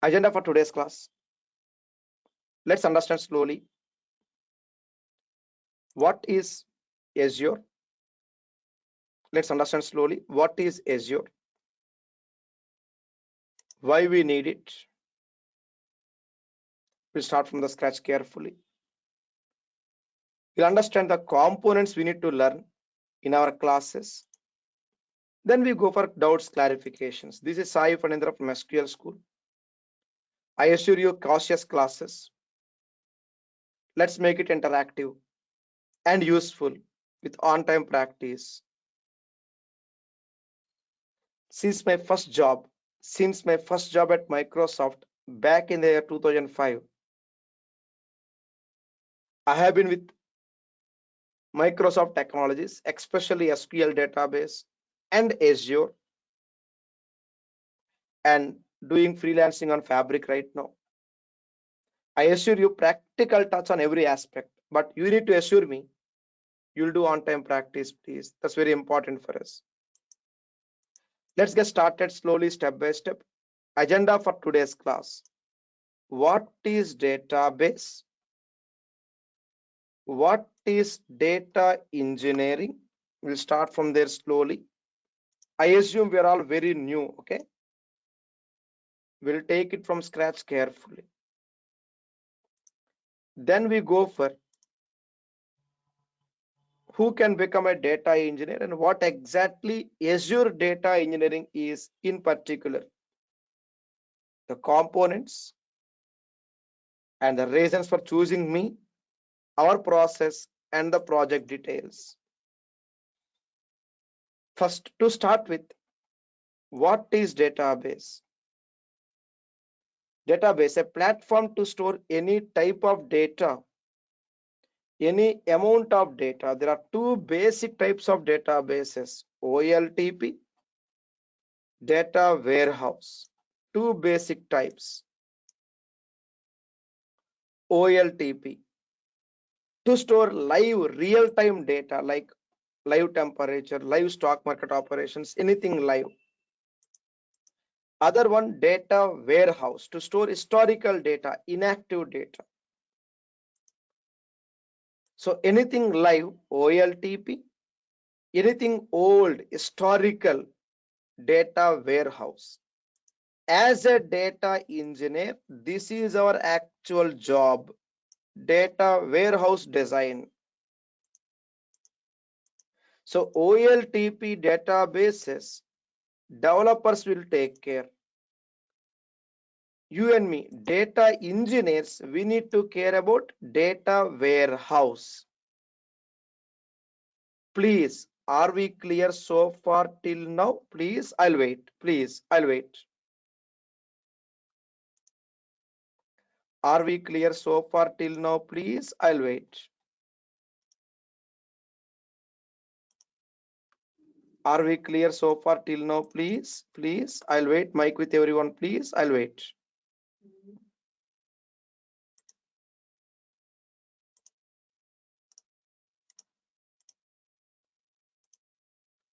Agenda for today's class. Let's understand slowly what is Azure. Let's understand slowly what is Azure, why we need it. We'll start from the scratch carefully. We'll understand the components we need to learn in our classes. Then we go for doubts clarifications. This is Sai Phanindra from SQL School. I assure you cautious classes. Let's make it interactive and useful with on-time practice. Since my first job at Microsoft back in the year 2005, I have been with Microsoft technologies, especially SQL database and Azure, and doing freelancing on Fabric right now. I assure you practical touch on every aspect, but you need to assure me you'll do on-time practice, please. That's very important for us. Let's get started slowly, step by step. Agenda for today's class. What is database? What is data engineering? We'll start from there slowly. I assume we are all very new, okay? We'll take it from scratch carefully. Then we go for who can become a data engineer and what exactly Azure data engineering is in particular. The components and the reasons for choosing me, our process and the project details. First, to start with, what is database? Database, a platform to store any type of data, any amount of data. There are two basic types of databases, OLTP, data warehouse. Two basic types. OLTP, to store live real-time data like live temperature, live stock market operations, anything live. Other one, data warehouse, to store historical data, inactive data. So anything live, OLTP, anything old, historical, data warehouse. As a data engineer, this is our actual job, data warehouse design. So OLTP databases, developers will take care. You and me, data engineers, we need to care about data warehouse. Please, are we clear so far till now? Please, I'll wait. Please, I'll wait. Are we clear so far till now? Please, I'll wait. Are we clear so far till now? Please, please, I'll wait. Mic with everyone, please, I'll wait.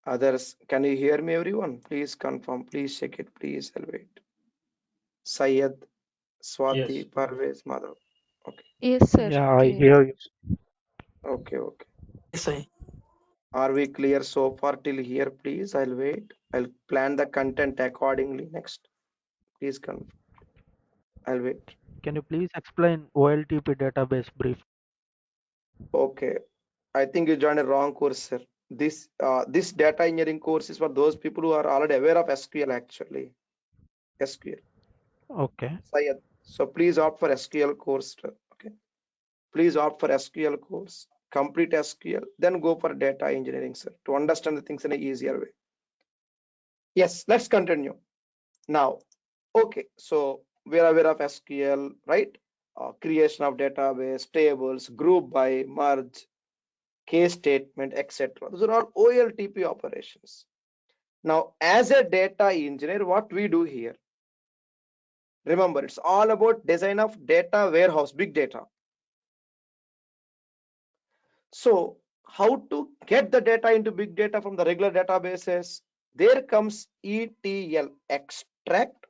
Others, can you hear me, everyone? Please confirm, please check it, please, I'll wait. Syed, Swati, Yes. Parvez, Madhav. Okay. Yes, sir. Yeah, I Clear. hear you. Okay, okay. Yes, I. Are we clear so far till here? Please, I'll wait. I'll plan the content accordingly next. Please confirm. I'll wait. Can you please explain OLTP database brief? Okay. I think you joined a wrong course, sir. This data engineering course is for those people who are already aware of SQL actually. SQL. Okay. Syed. So please opt for SQL course. Okay. Please opt for SQL course. Complete SQL, then go for data engineering, sir, to understand the things in an easier way. Yes, let's continue. Now, okay, so we are aware of SQL, right? Creation of database, tables, group by, merge, case statement, etc. Those are all OLTP operations. Now, as a data engineer, what we do here? Remember, it's all about design of data warehouse, big data. So, how to get the data into big data from the regular databases? There comes ETL, extract,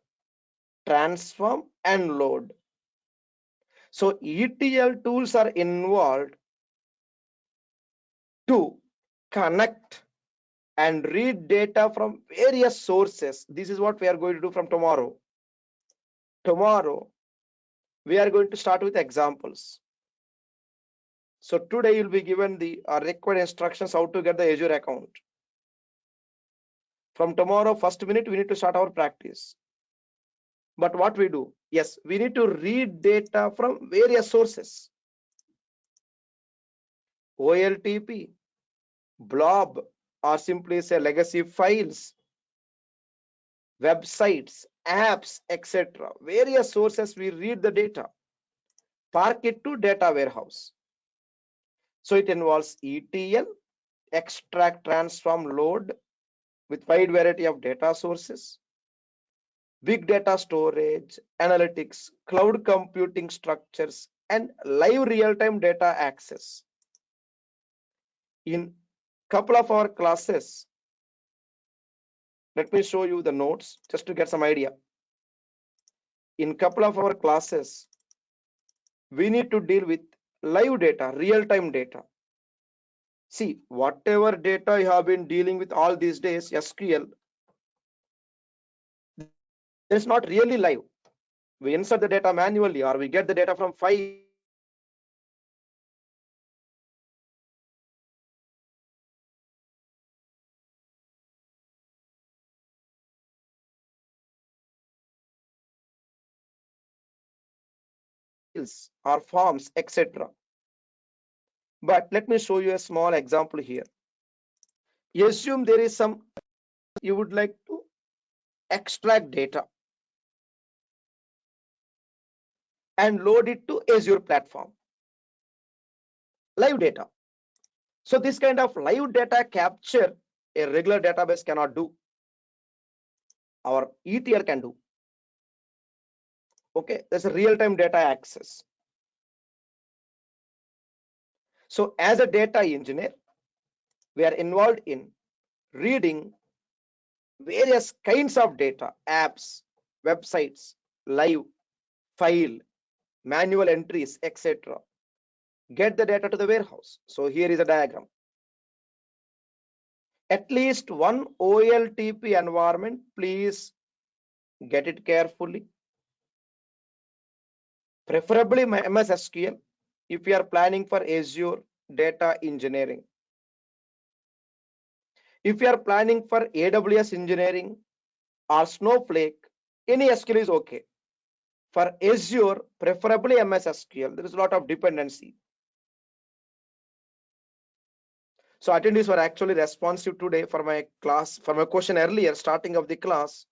transform, and load. So ETL tools are involved to connect and read data from various sources. This is what we are going to do from tomorrow. Tomorrow, we are going to start with examples. So today you'll be given the required instructions how to get the Azure account. From tomorrow, first minute, we need to start our practice. But what we do? Yes, we need to read data from various sources. OLTP, blob, or simply say legacy files, websites, apps, etc. Various sources we read the data, park it to data warehouse. So it involves ETL, extract, transform, load with wide variety of data sources, big data storage, analytics, cloud computing structures, and live real-time data access. In couple of our classes, let me show you the notes just to get some idea. In couple of our classes, we need to deal with live data, real-time data. See, whatever data you have been dealing with all these days, SQL, it's not really live. We insert the data manually or we get the data from files or forms, etc. But let me show you a small example here. Assume there is some you would like to extract data and load it to Azure platform. Live data. So this kind of live data capture a regular database cannot do. Our ETL can do. Okay, there's a real-time data access. So as a data engineer, we are involved in reading various kinds of data, apps, websites, live, file, manual entries, etc. Get the data to the warehouse. So here is a diagram. At least one OLTP environment, please get it carefully. Preferably MS SQL if you are planning for Azure Data Engineering. If you are planning for AWS Engineering or Snowflake, any SQL is okay. For Azure, preferably MS SQL. There is a lot of dependency. So attendees were actually responsive today for my class, for my question earlier, starting of the class.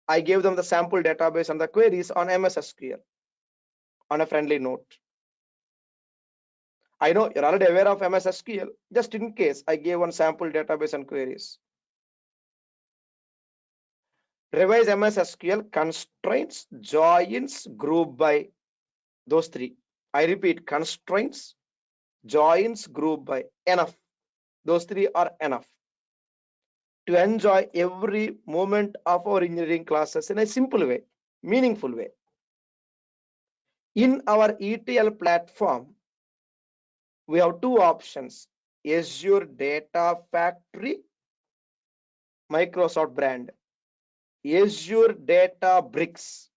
I gave them the sample database and the queries on MS SQL on a friendly note. I know you're already aware of MS SQL. Just in case, I gave one sample database and queries. Revise MS SQL constraints, joins, group by, those three. I repeat, constraints, joins, group by, enough. Those three are enough to enjoy every moment of our engineering classes in a simple way, meaningful way. In our ETL platform, we have two options: Azure Data Factory, Microsoft brand, Azure Data Bricks,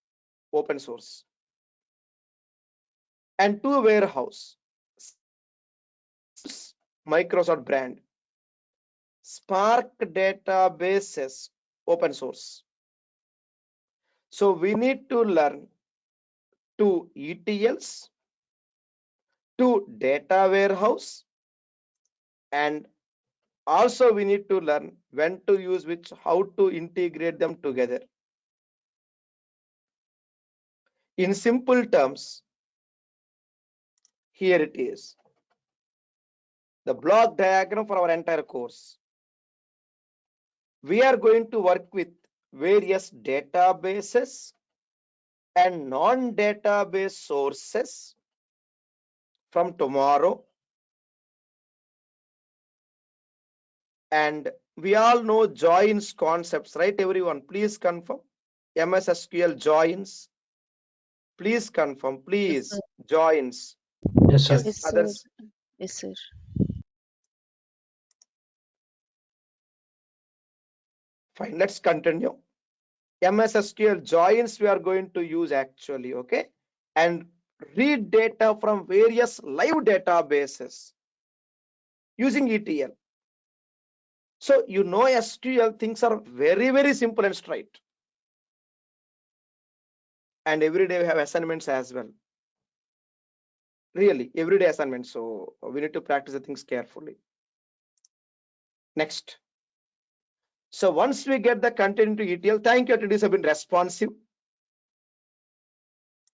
open source, and two warehouse, Microsoft brand, Spark databases, open source. So we need to learn two ETLs, two data warehouse, and also we need to learn when to use which, how to integrate them together. In simple terms, here it is, the block diagram for our entire course. We are going to work with various databases and non-database sources from tomorrow. And we all know joins concepts, right? Everyone, please confirm. MS SQL joins. Please confirm. Yes, sir. Please joins. Yes, sir. Yes, Yes, sir. others. Yes, sir. Fine. Let's continue. MS SQL joins we are going to use actually. Okay. And read data from various live databases using ETL. So you know SQL things are very, very simple and straight. And every day we have assignments as well. Really, everyday assignments. So we need to practice the things carefully. Next. So once we get the content into ETL, thank you, attendees have been responsive.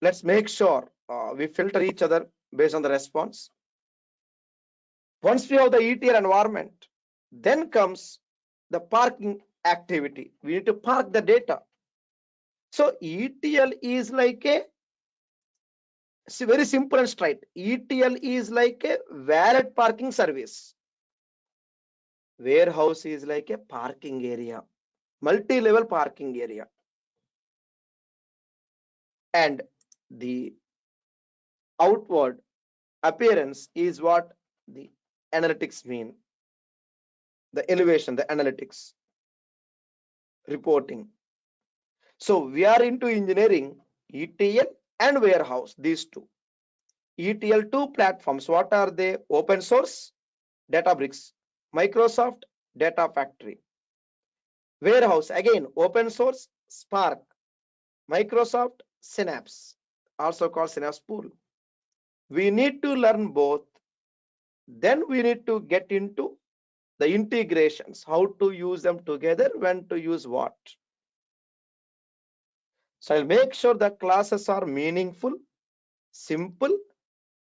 Let's make sure we filter each other based on the response. Once we have the ETL environment, then comes the parking activity. We need to park the data. So ETL is like a, it's very simple and straight. ETL is like a valet parking service. Warehouse is like a parking area, multi-level parking area. And the outward appearance is what the analytics mean. The elevation, the analytics, reporting. So we are into engineering, ETL and warehouse, these two. ETL two platforms, what are they? Open source, Databricks, Microsoft Data Factory. Warehouse, again, open source, Spark, Microsoft Synapse, also called Synapse Pool. We need to learn both. Then we need to get into the integrations, how to use them together, when to use what. So I'll make sure the classes are meaningful, simple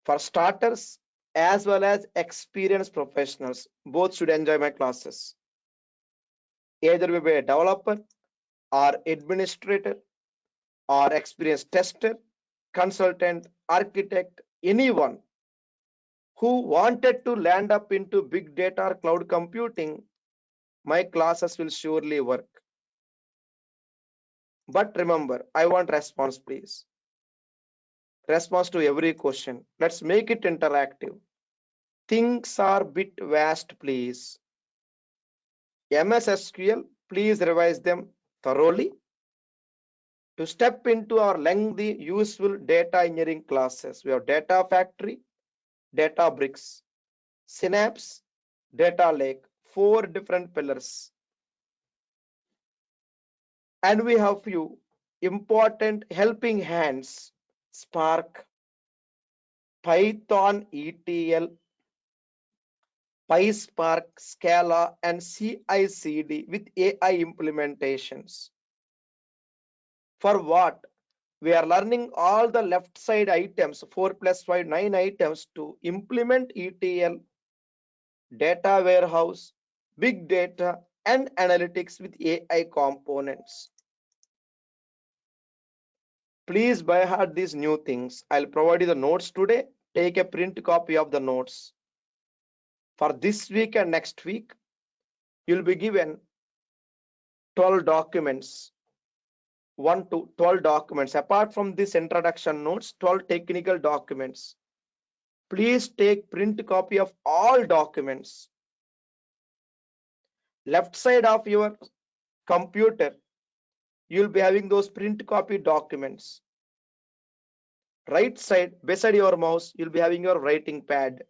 for starters as well as experienced professionals. Both should enjoy my classes. Either we be a developer or administrator or experienced tester, consultant, architect, anyone who wanted to land up into big data or cloud computing, my classes will surely work. But remember, I want response, please. Response to every question. Let's make it interactive. Things are bit vast, please. MS SQL, please revise them thoroughly to step into our lengthy, useful data engineering classes. We have Data Factory, Databricks, Synapse, Data Lake, 4 different pillars. And we have few important helping hands: Spark, Python ETL, PySpark, Scala, and CI/CD with AI implementations. For what? We are learning all the left side items, 4 plus 5, 9 items to implement ETL, data warehouse, big data, and analytics with AI components. Please by heart these new things. I'll provide you the notes today. Take a print copy of the notes. For this week and next week, you'll be given 12 documents, 1 to 12 documents. Apart from this introduction notes, 12 technical documents. Please take print copy of all documents. Left side of your computer, you'll be having those print copy documents. Right side, beside your mouse, you'll be having your writing pad.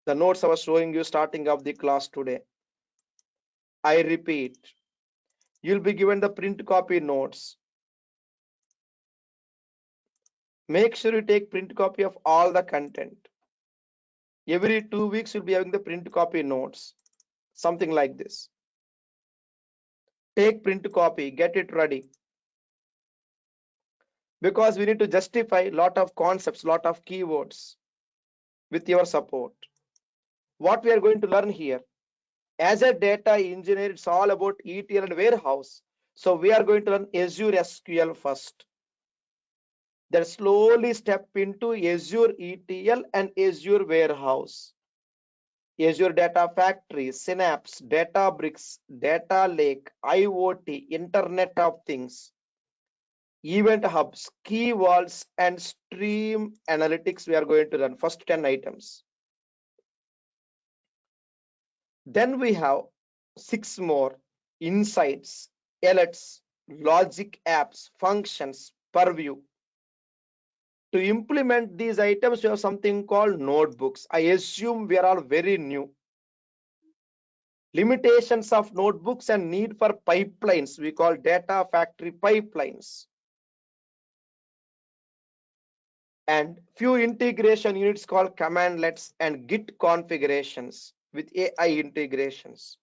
The notes I was showing you starting of the class today. I repeat, you'll be given the print copy notes. Make sure you take print copy of all the content. Every 2 weeks, you'll be having the print copy notes. Something like this. Take print copy, get it ready. Because we need to justify lot of concepts, lot of keywords with your support. What we are going to learn here, as a data engineer, it's all about ETL and warehouse. So we are going to learn Azure SQL first. Then slowly step into Azure ETL and Azure warehouse. Azure Data Factory, Synapse, Databricks, Data Lake, IoT, Internet of Things, Event Hubs, Key Vaults, and Stream Analytics. We are going to run first 10 items. Then we have 6 more: insights, alerts, logic apps, functions, purview. To implement these items, we have something called notebooks. I assume we are all very new. Limitations of notebooks and need for pipelines. We call data factory pipelines. And few integration units called commandlets and Git configurations with AI integrations.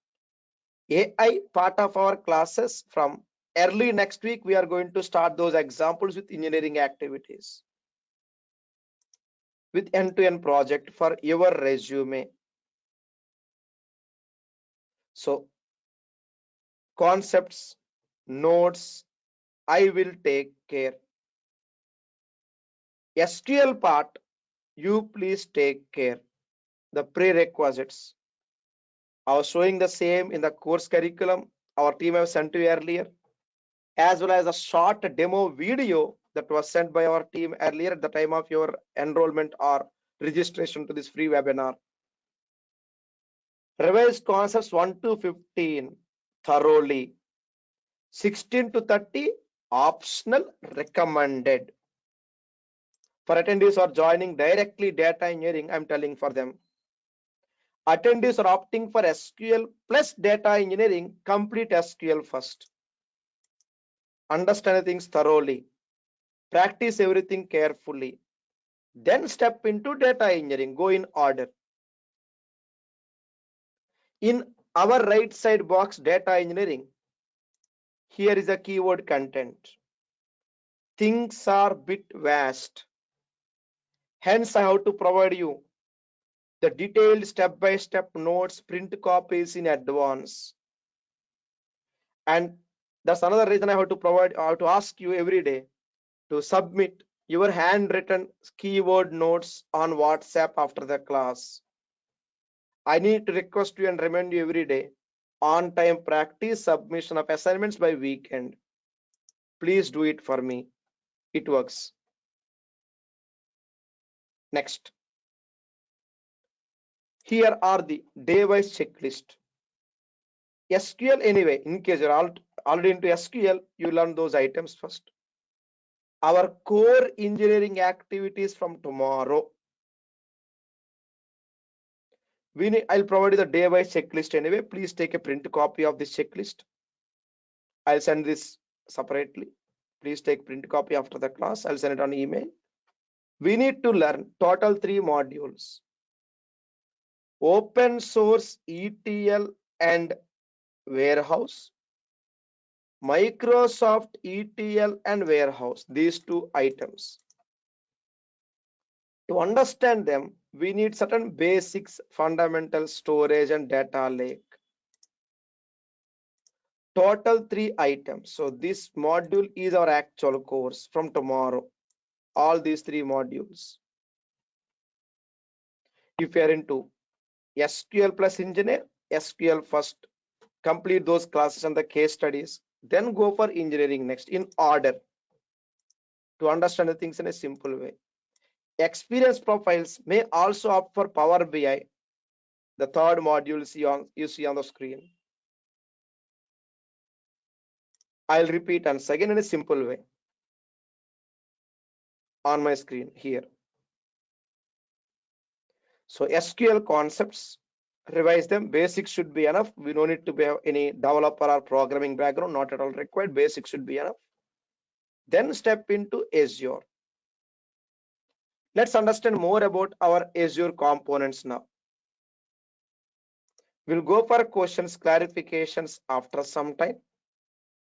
AI part of our classes. From early next week, we are going to start those examples with engineering activities, with end-to-end project for your resume. So concepts, notes, I will take care. SQL part, you please take care. The prerequisites, I was showing the same in the course curriculum our team have sent to you earlier, as well as a short demo video that was sent by our team earlier at the time of your enrollment or registration to this free webinar. Revise concepts 1 to 15 thoroughly. 16 to 30 optional, recommended. For attendees who are joining directly data engineering, I'm telling for them. Attendees are opting for SQL plus data engineering, complete SQL first. Understand things thoroughly. Practice everything carefully. Then step into data engineering. Go in order. In our right side box, data engineering, here is a keyword content. Things are bit vast. Hence, I have to provide you the detailed step-by-step notes, print copies in advance. And that's another reason I have to ask you every day to submit your handwritten keyword notes on WhatsApp after the class. I need to request you and remind you every day, on time practice submission of assignments by weekend. Please do it for me. It works. Next. Here are the day-wise checklist. SQL anyway, in case you're already into SQL, you learn those items first. Our core engineering activities from tomorrow. I'll provide you the day-wise checklist anyway. Please take a print copy of this checklist. I'll send this separately. Please take print copy after the class. I'll send it on email. We need to learn total 3 modules: open source ETL and warehouse, Microsoft ETL and warehouse, these 2 items. To understand them, we need certain basics, fundamental storage and data lake. Total 3 items. So this module is our actual course from tomorrow. All these 3 modules. If you are into SQL plus engineer, SQL first, complete those classes and the case studies, then go for engineering next in order to understand the things in a simple way. Experience profiles may also opt for Power BI, the third module you see on the screen. I'll repeat once again in a simple way on my screen here. So SQL concepts, revise them. Basics should be enough. We don't need to have any developer or programming background, not at all required. Basics should be enough. Then step into Azure. Let's understand more about our Azure components now. We'll go for questions, clarifications after some time.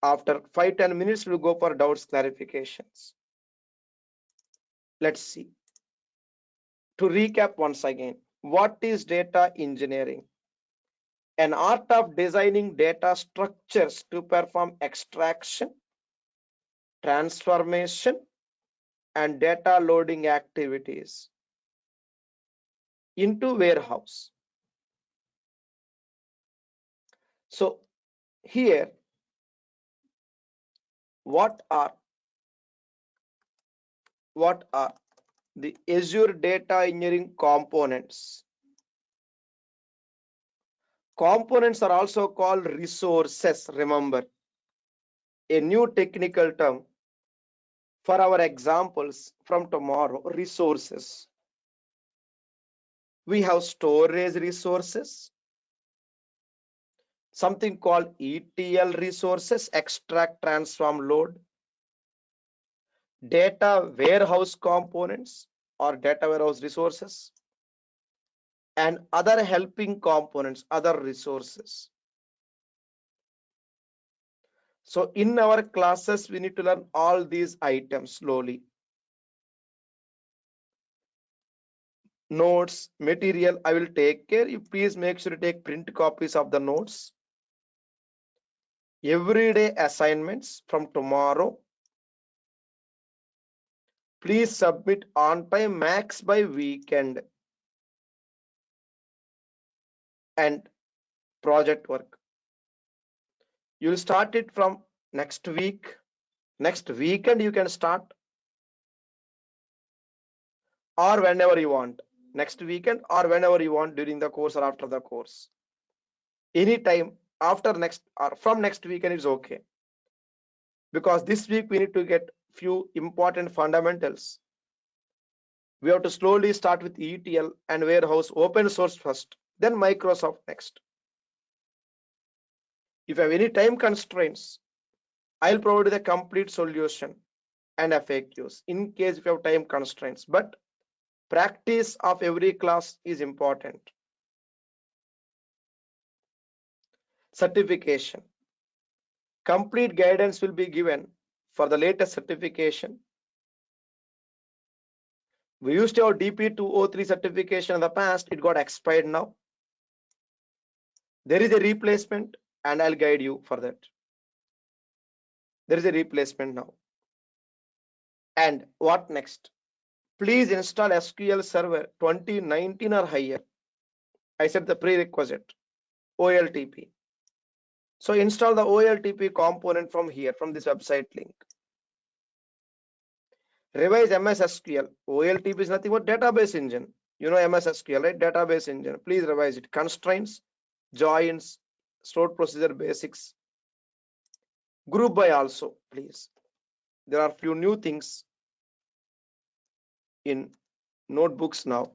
After 5-10 minutes, we'll go for doubts, clarifications. Let's see. To recap once again, what is data engineering? An art of designing data structures to perform extraction, transformation, and data loading activities into warehouse. So here, what are the Azure Data Engineering components? Components are also called resources. Remember, a new technical term for our examples from tomorrow. Resources. We have storage resources, something called ETL resources, extract, transform, load, data warehouse components or data warehouse resources, and other helping components, other resources. So in our classes, we need to learn all these items slowly. Notes, material, I will take care. You please make sure to take print copies of the notes. Everyday assignments from tomorrow. Please submit on time, max by weekend. And project work. You'll start it from next week. Next weekend you can start, or whenever you want. Next weekend or whenever you want during the course or after the course. Anytime after next or from next weekend is okay. Because this week we need to get few important fundamentals. We have to slowly start with ETL and warehouse open source first, then Microsoft next. If you have any time constraints, I'll provide the complete solution and FAQs in case if you have time constraints. But practice of every class is important. Certification. Complete guidance will be given for the latest certification. We used to have DP203 certification in the past. It got expired now. There is a replacement and I'll guide you for that. There is a replacement now. And what next? Please install SQL Server 2019 or higher. I said the prerequisite, OLTP. So install the OLTP component from here, from this website link. Revise MS SQL. OLTP is nothing but database engine. You know MS SQL, right? Database engine. Please revise it. Constraints, joins, stored procedure basics. Group by also, please. There are few new things in notebooks now.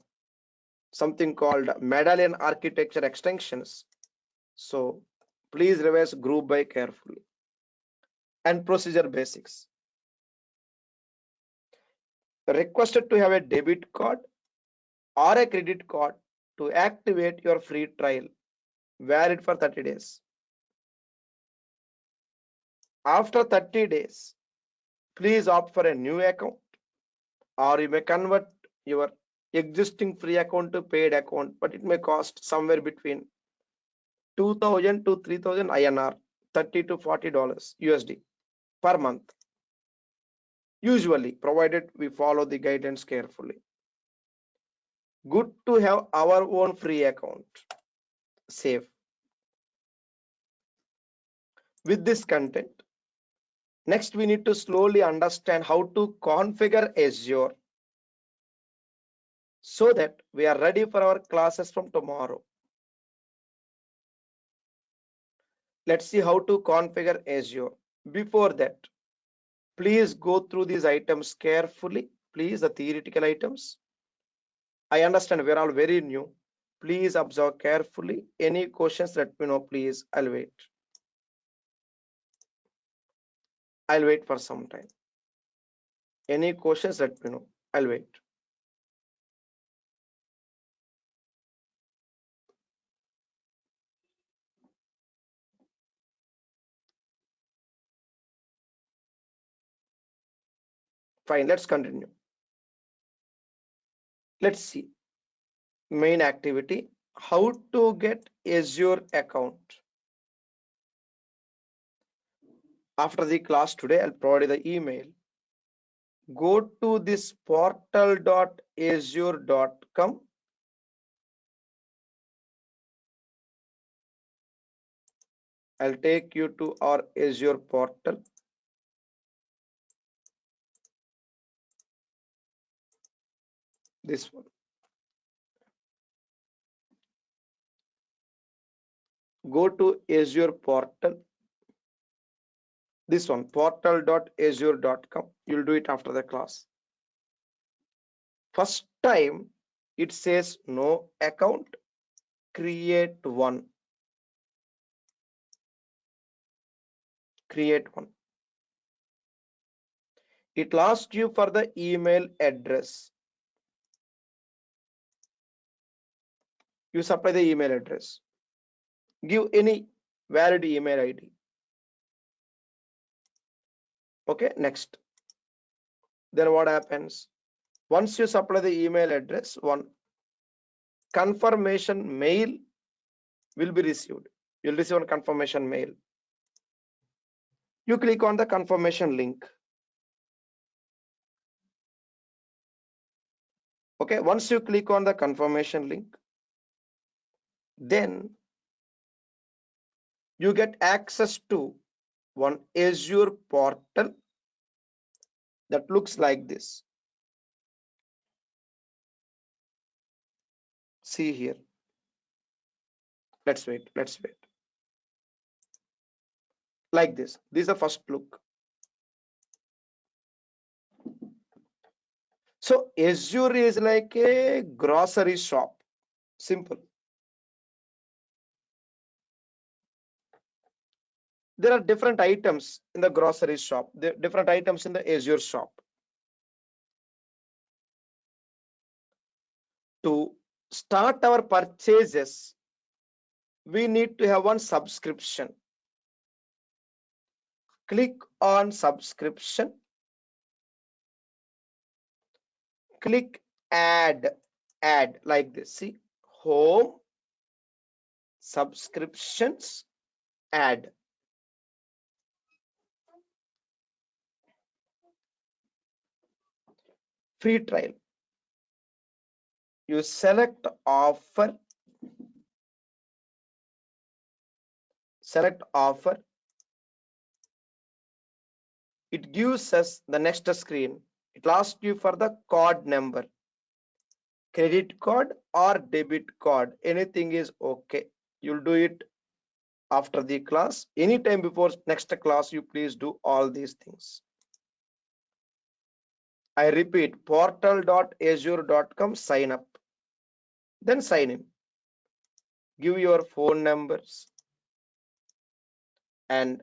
Something called medallion architecture extensions. So please revise group by carefully. And procedure basics. Requested to have a debit card or a credit card to activate your free trial, valid for 30 days. After 30 days, please opt for a new account, or you may convert your existing free account to paid account, but it may cost somewhere between 2000 to 3000 INR, $30 to $40 USD per month. Usually, provided we follow the guidance carefully. Good to have our own free account. Safe. With this content, next we need to slowly understand how to configure Azure so that we are ready for our classes from tomorrow. Let's see how to configure Azure. Before that, please go through these items carefully. Please, the theoretical items. I understand we're all very new. Please observe carefully. Any questions, let me know, please. I'll wait. I'll wait for some time. Any questions, let me know. I'll wait. Fine, let's continue. Let's see. Main activity, how to get Azure account. After the class today, I'll provide the email. Go to this portal.azure.com. I'll take you to our Azure portal. This one. Go to Azure portal. This one, portal.azure.com. You'll do it after the class. First time it says no account, create one. Create one. It asks you for the email address. You supply the email address. Give any valid email ID. Okay, next. Then what happens? Once you supply the email address, one confirmation mail will be received. You'll receive a confirmation mail. You click on the confirmation link. Okay, once you click on the confirmation link, then you get access to one Azure portal that looks like this. See here. Let's wait. Like this. This is the first look. So Azure is like a grocery shop. Simple. There are different items in the grocery shop. There are different items in the Azure shop. To start our purchases, we need to have one subscription. Click on subscription. Click add like this. See, home, subscriptions, add. Free trial. You select offer. It gives us the next screen. It asks you for the card number, credit card or debit card. Anything is okay. You'll do it after the class. Anytime before next class, you please do all these things. I repeat, portal.azure.com, sign up. Then sign in. Give your phone numbers and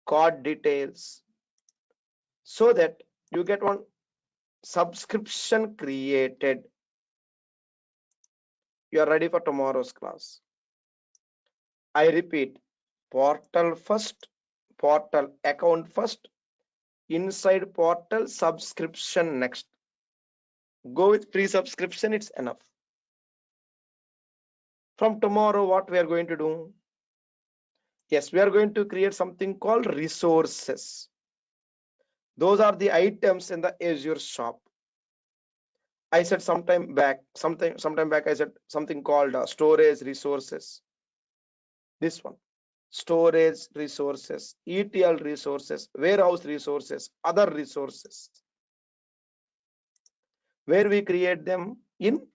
card details so that you get one subscription created. You are ready for tomorrow's class. I repeat, portal first, portal account first, inside portal subscription next. Go with free subscription, it's enough. From tomorrow, what we are going to do? Yes, we are going to create something called resources. Those are the items in the Azure shop. I said sometime back I said something called storage resources. This one, storage resources, ETL resources, warehouse resources, other resources, where we create them in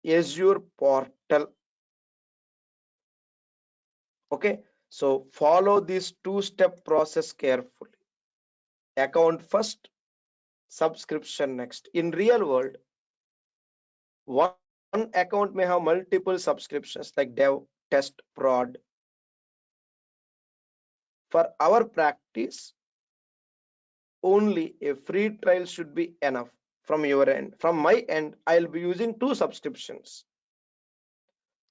Azure portal. Okay, so follow this two-step process carefully. Account first, subscription next. In real world, one account may have multiple subscriptions like dev, test, prod. For our practice, only a free trial should be enough from your end. From my end, I'll be using two subscriptions.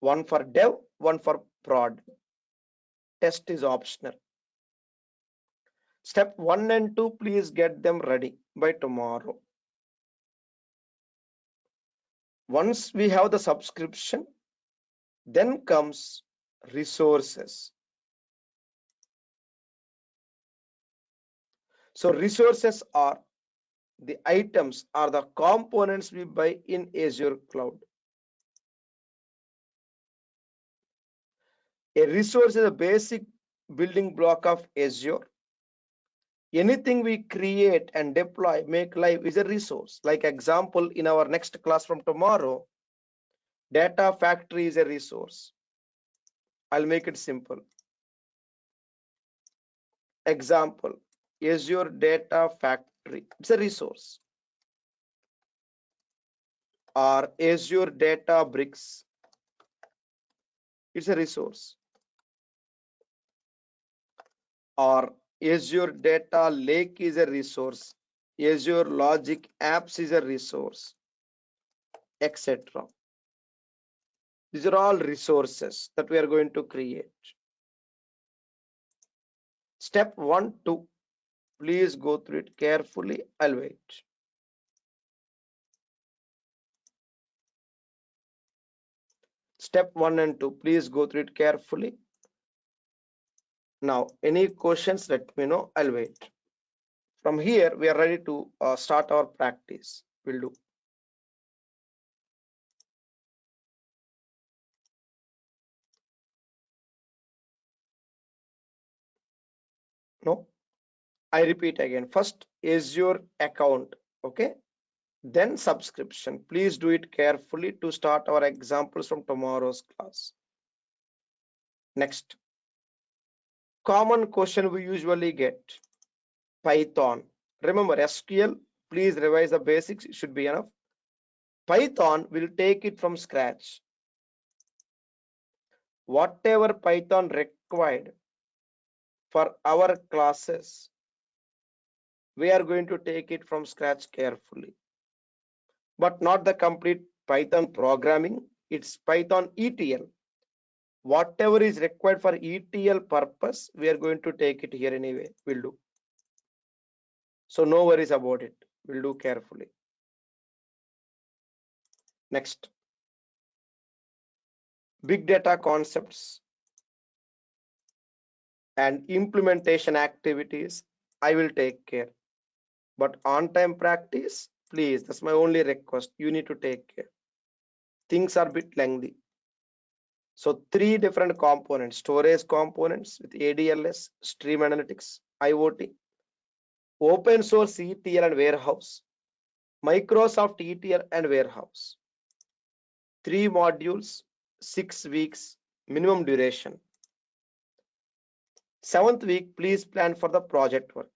One for dev, one for prod. Test is optional. Step 1 and 2, please get them ready by tomorrow. Once we have the subscription, then comes resources. So resources are the items or the components we buy in Azure cloud. A resource is a basic building block of Azure. Anything we create and deploy, make live is a resource. Like example, in our next class from tomorrow, data factory is a resource. I'll make it simple. Example, Azure Data Factory, it's a resource. Or Azure Data Bricks, it's a resource. Or Azure Data Lake is a resource. Azure Logic Apps is a resource, etc. These are all resources that we are going to create. Step 1, 2. Please go through it carefully. I'll wait. Step 1 and 2. Please go through it carefully. Now, any questions, let me know. I'll wait. From here, we are ready to start our practice. We'll do. No, I repeat again. First, Azure account. Okay. Then subscription. Please do it carefully to start our examples from tomorrow's class. Next, common question we usually get. Python. Remember SQL, please revise the basics, it should be enough. Python will take it from scratch. Whatever Python required for our classes, we are going to take it from scratch carefully. But not the complete Python programming, it's Python ETL. Whatever is required for ETL purpose, we are going to take it here anyway. We'll do. So no worries about it. We'll do carefully. Next, big data concepts and implementation activities, I will take care. But on-time practice, please, that's my only request. You need to take care. Things are a bit lengthy. So 3 different components, storage components with ADLS, stream analytics, IoT, open source ETL and warehouse, Microsoft ETL and warehouse. 3 modules, 6 weeks, minimum duration. 7th week, please plan for the project work.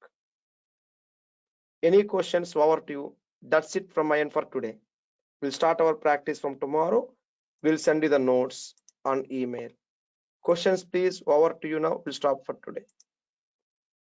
Any questions, over to you. That's it from my end for today. We'll start our practice from tomorrow. We'll send you the notes on email. Questions, please, over to you now. We'll stop for today.